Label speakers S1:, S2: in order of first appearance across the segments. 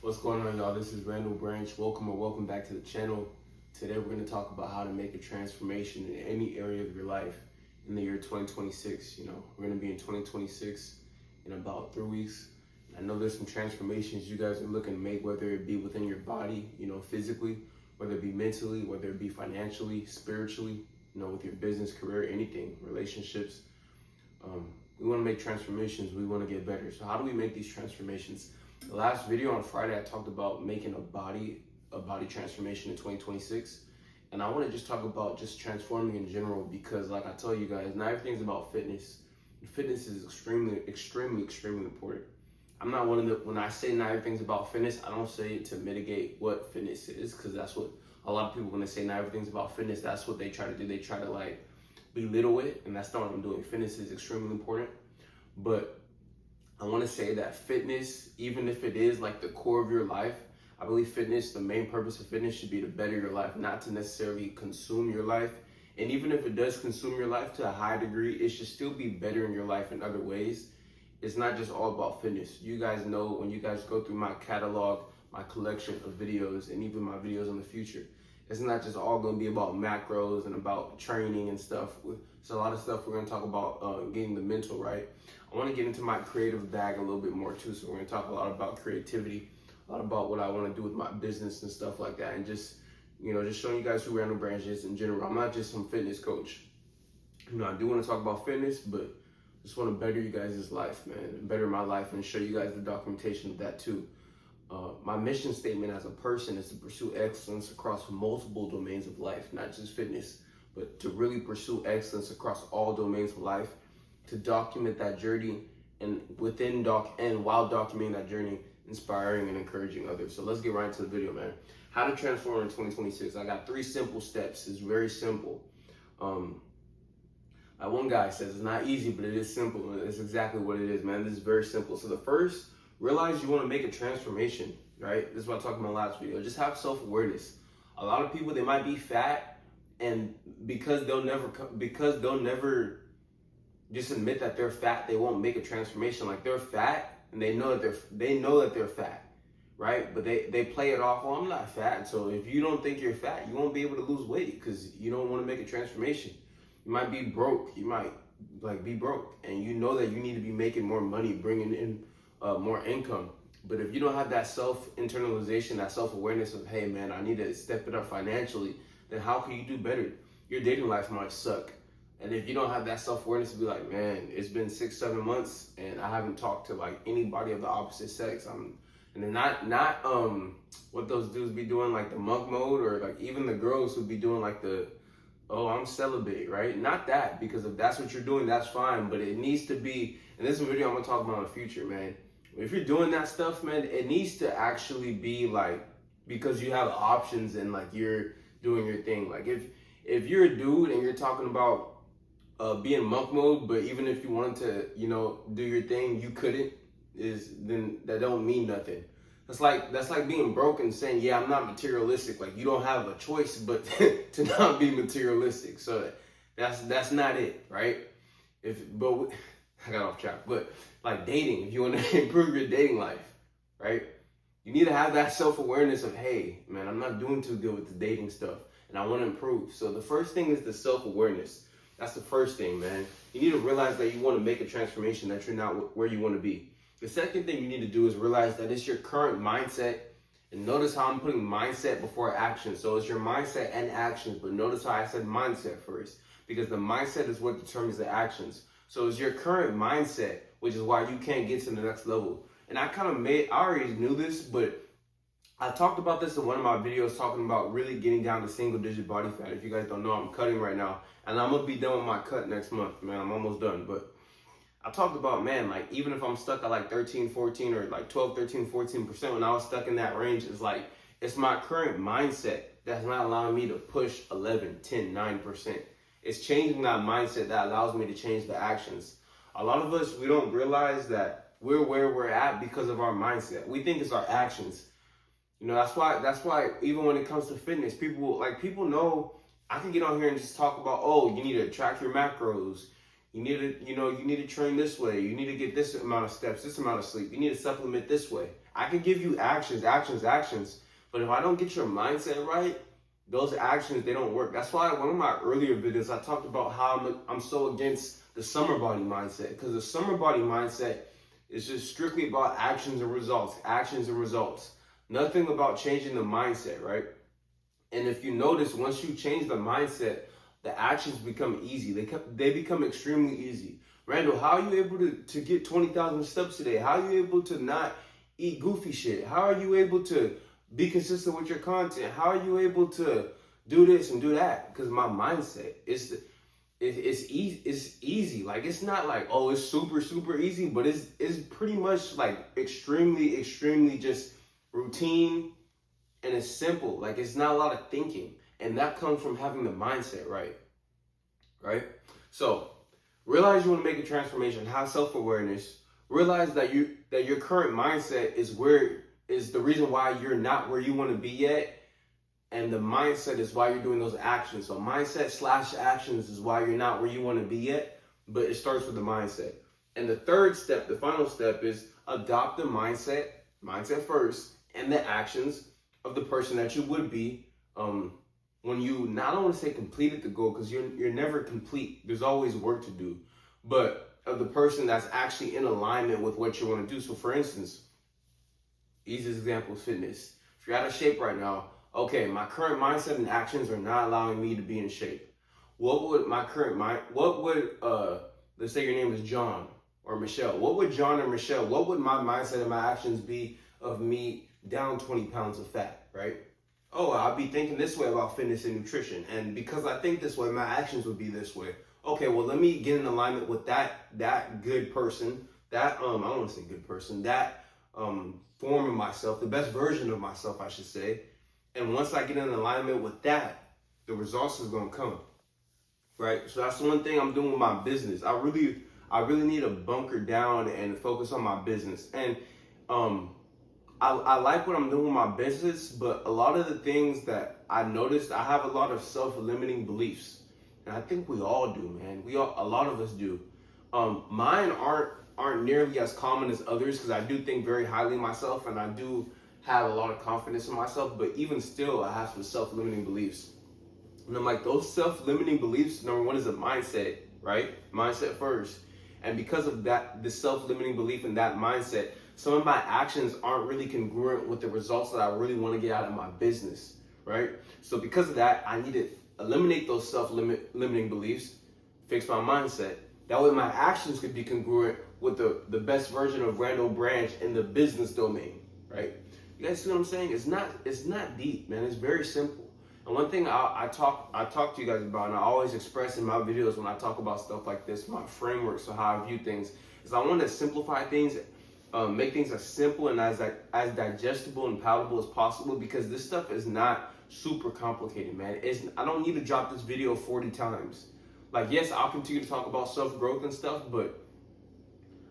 S1: What's going on, y'all? This is Randall Branch. Welcome back to the channel. Today we're going to talk about how to make a transformation in any area of your life in the year 2026. We're going to be in 2026 in about 3 weeks. I know there's some transformations you guys are looking to make, whether it be within your body, physically, whether it be mentally, whether it be financially, spiritually, with your business, career, anything, relationships. We want to make transformations. We want to get better. So how do we make these transformations? The last video on Friday, I talked about making a body transformation in 2026. And I want to just talk about just transforming in general, because like I tell you guys, not everything's about fitness. Fitness is extremely important. I'm not one of the, when I say not everything's about fitness, I don't say it to mitigate what fitness is, because that's what a lot of people, when they say not everything's about fitness, that's what they try to do. They try to like belittle it, and that's not what I'm doing. Fitness is extremely important, but I want to say that fitness, even if it is like the core of your life, I believe fitness, the main purpose of fitness should be to better your life, not to necessarily consume your life. And even if it does consume your life to a high degree, it should still be bettering your life in other ways. It's not just all about fitness. You guys know, when you guys go through my catalog, my collection of videos, and even my videos in the future, it's not just all going to be about macros and about training and stuff. It's a lot of stuff we're going to talk about, getting the mental right. I want to get into my creative bag a little bit more too. So we're going to talk a lot about creativity, a lot about what I want to do with my business and stuff like that. And just showing you guys who Randall Branch is in general. I'm not just some fitness coach. I do want to talk about fitness, but just want to better you guys' life, man. Better my life and show you guys the documentation of that too. My mission statement as a person is to pursue excellence across multiple domains of life, not just fitness, but to really pursue excellence across all domains of life, to document that journey, and while documenting that journey, inspiring and encouraging others. So let's get right into the video, man. How to transform in 2026. I got 3 simple steps. It's very simple. One guy says it's not easy, but it is simple. It's exactly what it is, man. This is very simple. So the first, realize you want to make a transformation, right? This is what I talked about in my last video. Just have self-awareness. A lot of people, they might be fat, and because they'll never just admit that they're fat, they won't make a transformation. Like, they're fat and they know that they're fat, right? But they play it off, well, I'm not fat. So if you don't think you're fat, you won't be able to lose weight because you don't want to make a transformation. You might be broke. You might be broke, and you know that you need to be making more money, bringing in more income. But if you don't have that self-internalization, that self-awareness of, hey man, I need to step it up financially, then how can you do better? Your dating life might suck. And if you don't have that self-awareness to be like, man, it's been 6-7 months and I haven't talked to like anybody of the opposite sex. And then not what those dudes be doing, like the monk mode, or like even the girls who be doing like the, oh, I'm celibate, right? Not that, because if that's what you're doing, that's fine. But it needs to be, and this is a video I'm gonna talk about in the future, man. If you're doing that stuff, man, it needs to actually be like, because you have options and like you're doing your thing. Like if you're a dude and you're talking about being monk mode, but even if you wanted to, do your thing, you couldn't, then that don't mean nothing. That's like being broke and saying, yeah, I'm not materialistic. Like, you don't have a choice but to not be materialistic. So that's not it, right? I got off track. But like dating, if you want to improve your dating life, right? You need to have that self-awareness of, hey, man, I'm not doing too good with the dating stuff and I want to improve. So the first thing is the self-awareness. That's the first thing, man. You need to realize that you want to make a transformation, that you're not where you want to be. The second thing you need to do is realize that it's your current mindset. And notice how I'm putting mindset before action. So it's your mindset and actions, but notice how I said mindset first, because the mindset is what determines the actions. So it's your current mindset, which is why you can't get to the next level. And I already knew this, but I talked about this in one of my videos, talking about really getting down to single digit body fat. If you guys don't know, I'm cutting right now, and I'm gonna be done with my cut next month, man. I'm almost done. But I talked about, man, like, even if I'm stuck at like 13, 14, or like 12, 13, 14%, when I was stuck in that range, it's my current mindset that's not allowing me to push 11, 10, 9%. It's changing that mindset that allows me to change the actions. A lot of us, we don't realize that we're where we're at because of our mindset. We think it's our actions. That's why even when it comes to fitness, people know I can get on here and just talk about, oh, you need to track your macros. You need to, you need to train this way. You need to get this amount of steps, this amount of sleep. You need to supplement this way. I can give you actions. But if I don't get your mindset right, those actions, they don't work. That's why one of my earlier videos, I talked about how I'm so against the summer body mindset. Because the summer body mindset is just strictly about actions and results. Nothing about changing the mindset, right? And if you notice, once you change the mindset, the actions become easy. They become extremely easy. Randall, how are you able to get 20,000 steps today? How are you able to not eat goofy shit? How are you able to be consistent with your content? How are you able to do this and do that? Because my mindset it's easy. It's easy. Like, it's not like, oh, it's super, super easy, but it's pretty much like extremely, extremely just routine, and it's simple. Like, it's not a lot of thinking. And that comes from having the mindset right. So realize you want to make a transformation, have self-awareness, realize that your current mindset is the reason why you're not where you want to be yet. And the mindset is why you're doing those actions. So mindset/actions is why you're not where you want to be yet, but it starts with the mindset. And the third step, the final step, is adopt the mindset first, and the actions of the person that you would be when you, not, I don't want to say completed the goal, because you're never complete. There's always work to do. But of the person that's actually in alignment with what you want to do. So for instance, easiest example is fitness. If you're out of shape right now, okay, my current mindset and actions are not allowing me to be in shape. What would let's say your name is John or Michelle. What would John or Michelle, what would my mindset and my actions be of me down 20 pounds of fat, right? Oh, I'll be thinking this way about fitness and nutrition. And because I think this way, my actions would be this way. Okay, well, let me get in alignment with that good person, I don't want to say good person, that form of myself, the best version of myself, I should say. And once I get in alignment with that, the results is going to come, right? So that's the one thing I'm doing with my business. I really need to bunker down and focus on my business. And I like what I'm doing with my business, but a lot of the things that I noticed, I have a lot of self-limiting beliefs. And I think we all do, man. A lot of us do. Mine aren't nearly as common as others, because I do think very highly of myself, and I do have a lot of confidence in myself, but even still, I have some self-limiting beliefs. And I'm like, those self-limiting beliefs, number one is a mindset, right? Mindset first. And because of that, the self-limiting belief and that mindset, some of my actions aren't really congruent with the results that I really want to get out of my business, right? So because of that, I need to eliminate those self-limiting beliefs, fix my mindset. That way my actions could be congruent with the best version of Randall Branch in the business domain, right? You guys see what I'm saying? It's not deep, man. It's very simple. And one thing I talk to you guys about, and I always express in my videos when I talk about stuff like this, my framework, so how I view things, is I want to simplify things, make things as simple and as digestible and palatable as possible, because this stuff is not super complicated, man. I don't need to drop this video 40 times. Like, yes, I'll continue to talk about self-growth and stuff, but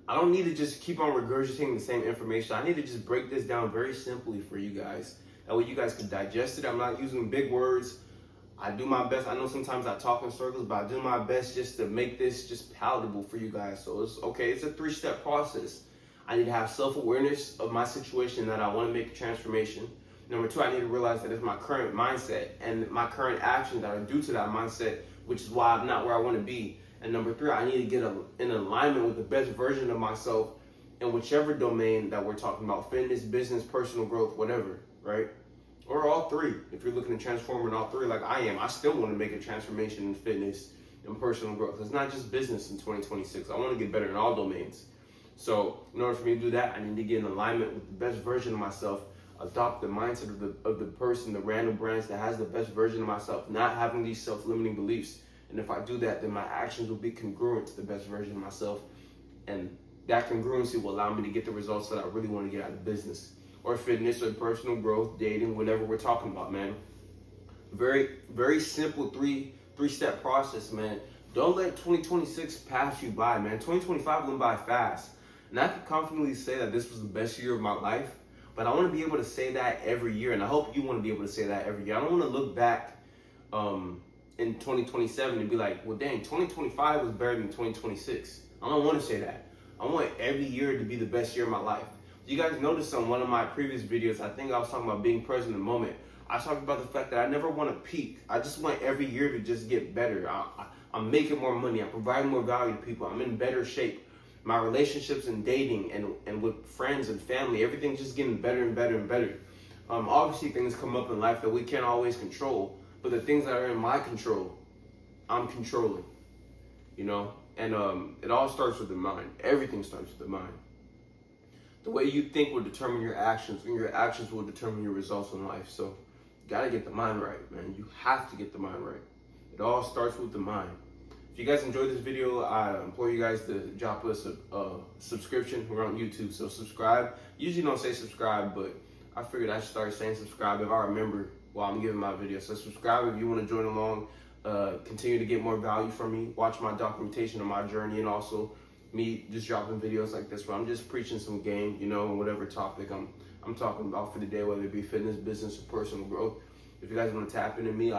S1: I don't need to just keep on regurgitating the same information. I need to just break this down very simply for you guys. That way you guys can digest it. I'm not using big words. I do my best. I know sometimes I talk in circles, but I do my best just to make this just palatable for you guys. So it's okay. It's a 3-step process. I need to have self-awareness of my situation, that I want to make a transformation. Number 2, I need to realize that it's my current mindset and my current actions that are due to that mindset, which is why I'm not where I want to be. And number 3, I need to get in alignment with the best version of myself in whichever domain that we're talking about: fitness, business, personal growth, whatever, right? Or all 3. If you're looking to transform in all 3 like I am, I still want to make a transformation in fitness and personal growth. It's not just business in 2026. I want to get better in all domains. So in order for me to do that, I need to get in alignment with the best version of myself, adopt the mindset of the person, the Randall Branch that has the best version of myself, not having these self-limiting beliefs. And if I do that, then my actions will be congruent to the best version of myself. And that congruency will allow me to get the results that I really want to get out of business or fitness or personal growth, dating, whatever we're talking about, man. Very, very simple three-step process, man. Don't let 2026 pass you by, man. 2025 went by fast. And I can confidently say that this was the best year of my life, but I want to be able to say that every year. And I hope you want to be able to say that every year. I don't want to look back in 2027 and be like, well, dang, 2025 was better than 2026. I don't want to say that. I want every year to be the best year of my life. You guys noticed on one of my previous videos, I think I was talking about being present in the moment. I talked about the fact that I never want to peak. I just want every year to just get better. I'm making more money. I'm providing more value to people. I'm in better shape. My relationships and dating and with friends and family, everything's just getting better and better and better. Obviously, things come up in life that we can't always control, but the things that are in my control, I'm controlling, you know? And it all starts with the mind. Everything starts with the mind. The way you think will determine your actions, and your actions will determine your results in life. So you gotta get the mind right, man. You have to get the mind right. It all starts with the mind. If you guys enjoyed this video, I implore you guys to drop us a subscription. We're on YouTube, so subscribe. Usually don't say subscribe, but I figured I should start saying subscribe if I remember while I'm giving my video. So subscribe if you want to join along, continue to get more value from me, watch my documentation of my journey, and also me just dropping videos like this where I'm just preaching some game, you know, whatever topic I'm talking about for the day, whether it be fitness, business, or personal growth. If you guys want to tap into me,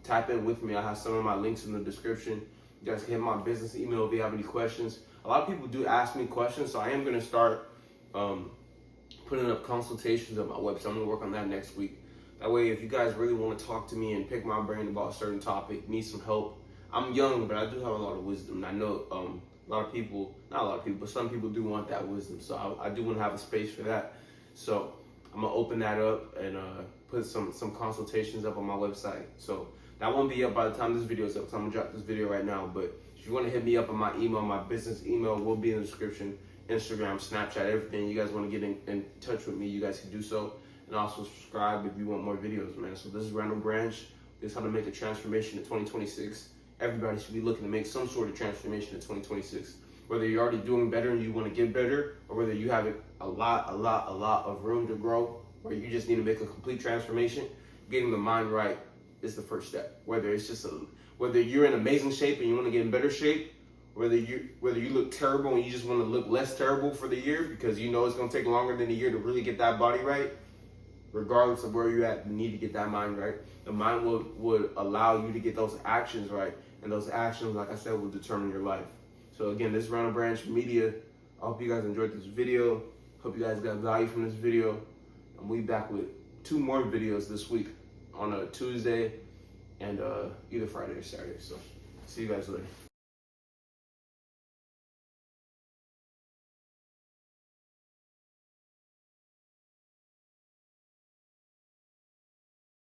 S1: tap in with me. I have some of my links in the description. You guys can hit my business email if you have any questions. A lot of people do ask me questions, so I am going to start putting up consultations on my website. I'm going to work on that next week. That way, if you guys really want to talk to me and pick my brain about a certain topic, need some help. I'm young, but I do have a lot of wisdom. I know a lot of people, not a lot of people, but some people do want that wisdom. So I do want to have a space for that. So I'm going to open that up and put some consultations up on my website. So that won't be up by the time this video is up, so I'm going to drop this video right now. But if you want to hit me up on my email, my business email will be in the description. Instagram, Snapchat, everything. You guys want to get in touch with me, you guys can do so. And also subscribe if you want more videos, man. So this is Randall Branch. This is how to make a transformation in 2026. Everybody should be looking to make some sort of transformation in 2026. Whether you're already doing better and you want to get better, or whether you have a lot of room to grow, or you just need to make a complete transformation, getting the mind right is the first step. Whether you're in amazing shape and you want to get in better shape, whether you look terrible and you just want to look less terrible for the year because you know it's going to take longer than a year to really get that body right, regardless of where you're at, you need to get that mind right. The mind would allow you to get those actions right, and those actions, like I said, will determine your life. So again, this is Randall Branch Media. I hope you guys enjoyed this video. Hope you guys got value from this video. And we'll be back with 2 more videos this week on a Tuesday and either Friday or Saturday. So see you guys later.